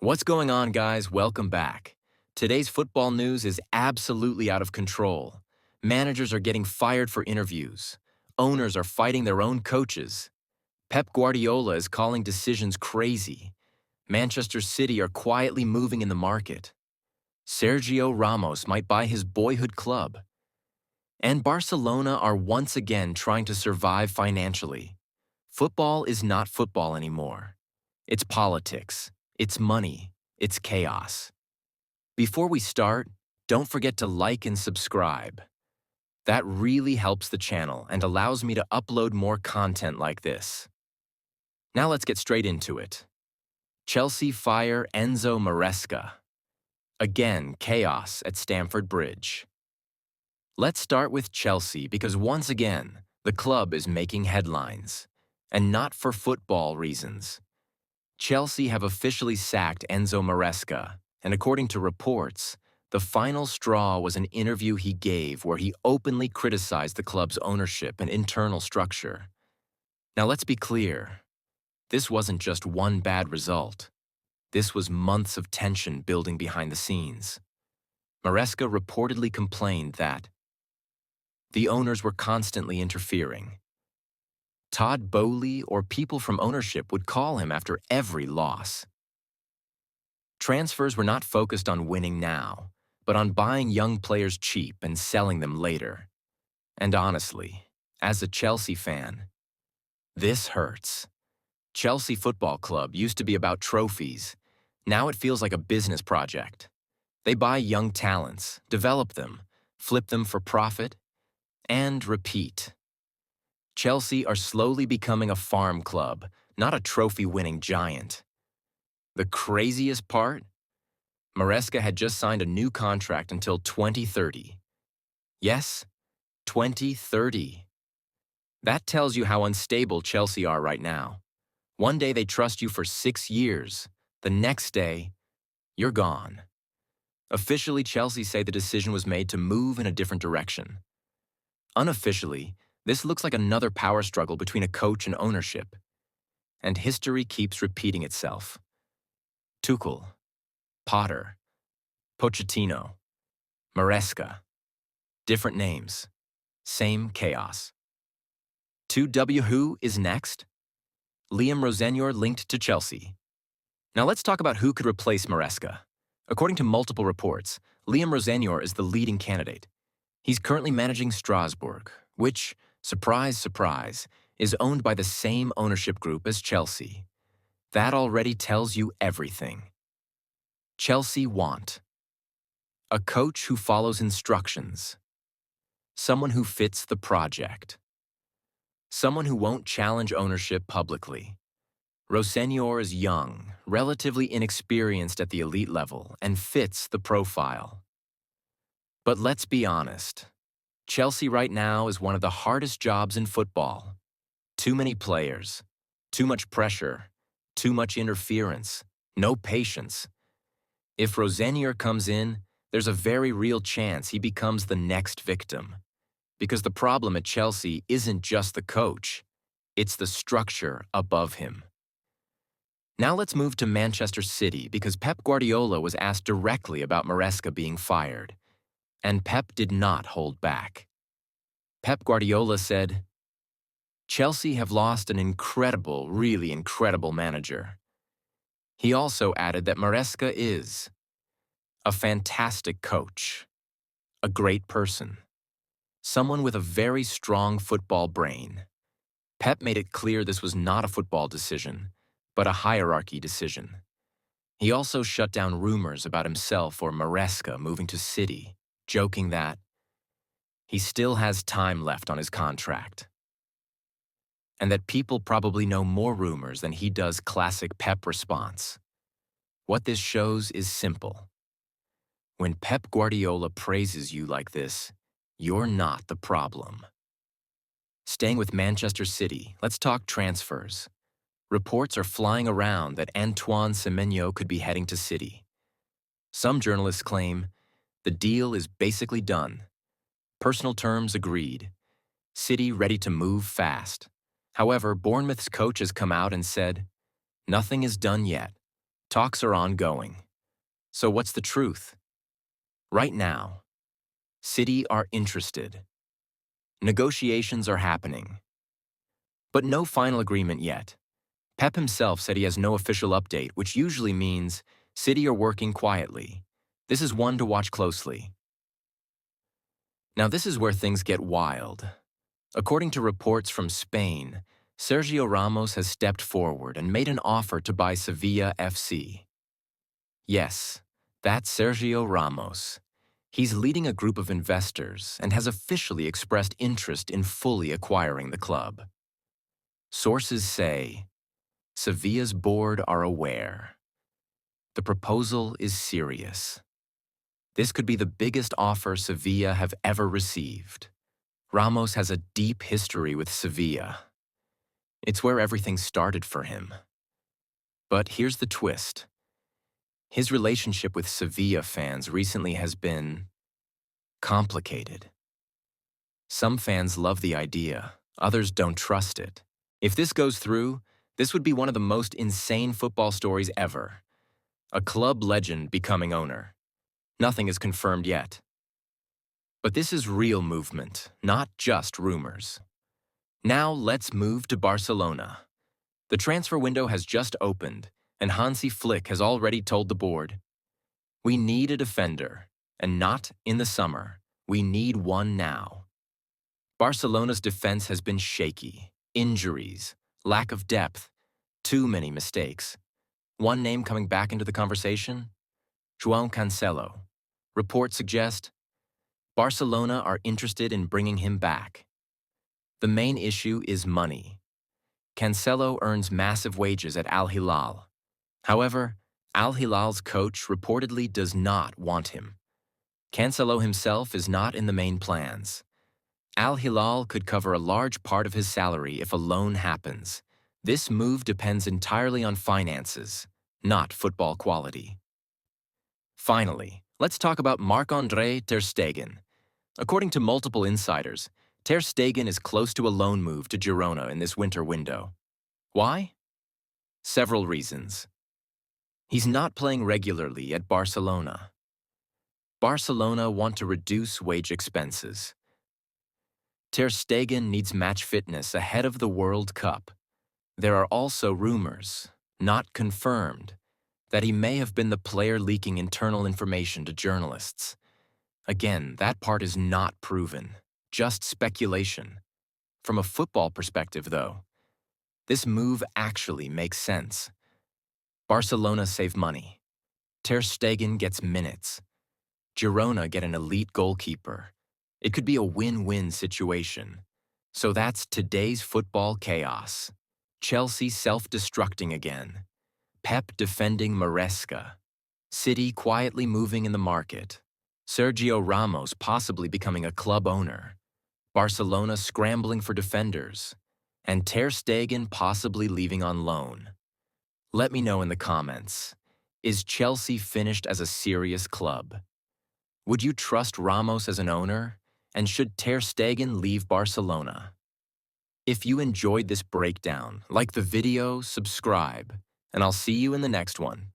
What's going on, guys? Welcome back. Today's football news is absolutely out of control. Managers are getting fired for interviews. Owners are fighting their own coaches. Pep Guardiola is calling decisions crazy. Manchester City are quietly moving in the market. Sergio Ramos might buy his boyhood club. And Barcelona are once again trying to survive financially. Football is not football anymore. It's politics. It's money. It's chaos. Before we start, don't forget to like and subscribe. That really helps the channel and allows me to upload more content like this. Now let's get straight into it. Chelsea fire Enzo Maresca. Again, chaos at Stamford Bridge. Let's start with Chelsea because once again, the club is making headlines. And not for football reasons. Chelsea have officially sacked Enzo Maresca, and according to reports, the final straw was an interview he gave where he openly criticized the club's ownership and internal structure. Now let's be clear, this wasn't just one bad result. This was months of tension building behind the scenes. Maresca reportedly complained that the owners were constantly interfering. Todd Bowley or people from ownership would call him after every loss. Transfers were not focused on winning now, but on buying young players cheap and selling them later. And honestly, as a Chelsea fan, this hurts. Chelsea Football Club used to be about trophies. Now it feels like a business project. They buy young talents, develop them, flip them for profit, and repeat. Chelsea are slowly becoming a farm club, not a trophy-winning giant. The craziest part? Maresca had just signed a new contract until 2030. Yes, 2030. That tells you how unstable Chelsea are right now. One day they trust you for 6 years. The next day, you're gone. Officially, Chelsea say the decision was made to move in a different direction. Unofficially, this looks like another power struggle between a coach and ownership. And history keeps repeating itself. Tuchel, Potter, Pochettino, Maresca. Different names. Same chaos. 2W who is next? Liam Rosenior linked to Chelsea. Now let's talk about who could replace Maresca. According to multiple reports, Liam Rosenior is the leading candidate. He's currently managing Strasbourg, which, surprise, surprise, is owned by the same ownership group as Chelsea. That already tells you everything. Chelsea want a coach who follows instructions, someone who fits the project, someone who won't challenge ownership publicly. Rosenior is young, relatively inexperienced at the elite level, and fits the profile. But let's be honest. Chelsea right now is one of the hardest jobs in football. Too many players, too much pressure, too much interference, no patience. If Rosenior comes in, there's a very real chance he becomes the next victim. Because the problem at Chelsea isn't just the coach, it's the structure above him. Now let's move to Manchester City because Pep Guardiola was asked directly about Maresca being fired. And Pep did not hold back. Pep Guardiola said, "Chelsea have lost an incredible, really incredible manager." He also added that Maresca is a fantastic coach, a great person, someone with a very strong football brain. Pep made it clear this was not a football decision, but a hierarchy decision. He also shut down rumors about himself or Maresca moving to City, joking that he still has time left on his contract. And that people probably know more rumors than he does classic Pep response. What this shows is simple. When Pep Guardiola praises you like this, you're not the problem. Staying with Manchester City, let's talk transfers. Reports are flying around that Antoine Semenyo could be heading to City. Some journalists claim the deal is basically done. Personal terms agreed. City ready to move fast. However, Bournemouth's coach has come out and said, "Nothing is done yet. Talks are ongoing. So what's the truth? Right now, City are interested. Negotiations are happening. But no final agreement yet. Pep himself said he has no official update, which usually means City are working quietly. This is one to watch closely. Now this is where things get wild. According to reports from Spain, Sergio Ramos has stepped forward and made an offer to buy Sevilla FC. Yes, that's Sergio Ramos. He's leading a group of investors and has officially expressed interest in fully acquiring the club. Sources say Sevilla's board are aware. The proposal is serious. This could be the biggest offer Sevilla have ever received. Ramos has a deep history with Sevilla. It's where everything started for him. But here's the twist. His relationship with Sevilla fans recently has been complicated. Some fans love the idea, others don't trust it. If this goes through, this would be one of the most insane football stories ever. A club legend becoming owner. Nothing is confirmed yet. But this is real movement, not just rumors. Now let's move to Barcelona. The transfer window has just opened, and Hansi Flick has already told the board, "We need a defender, and not in the summer. We need one now." Barcelona's defense has been shaky. Injuries, lack of depth, too many mistakes. One name coming back into the conversation? João Cancelo. Reports suggest Barcelona are interested in bringing him back. The main issue is money. Cancelo earns massive wages at Al Hilal. However, Al Hilal's coach reportedly does not want him. Cancelo himself is not in the main plans. Al Hilal could cover a large part of his salary if a loan happens. This move depends entirely on finances, not football quality. Finally, let's talk about Marc-André Ter Stegen. According to multiple insiders, Ter Stegen is close to a loan move to Girona in this winter window. Why? Several reasons. He's not playing regularly at Barcelona. Barcelona want to reduce wage expenses. Ter Stegen needs match fitness ahead of the World Cup. There are also rumors, not confirmed, that he may have been the player leaking internal information to journalists. Again, that part is not proven, just speculation. From a football perspective, though, this move actually makes sense. Barcelona save money. Ter Stegen gets minutes. Girona get an elite goalkeeper. It could be a win-win situation. So that's today's football chaos. Chelsea self-destructing again. Pep defending Maresca. City quietly moving in the market. Sergio Ramos possibly becoming a club owner. Barcelona scrambling for defenders. And Ter Stegen possibly leaving on loan. Let me know in the comments. Is Chelsea finished as a serious club? Would you trust Ramos as an owner? And should Ter Stegen leave Barcelona? If you enjoyed this breakdown, like the video, subscribe, and I'll see you in the next one.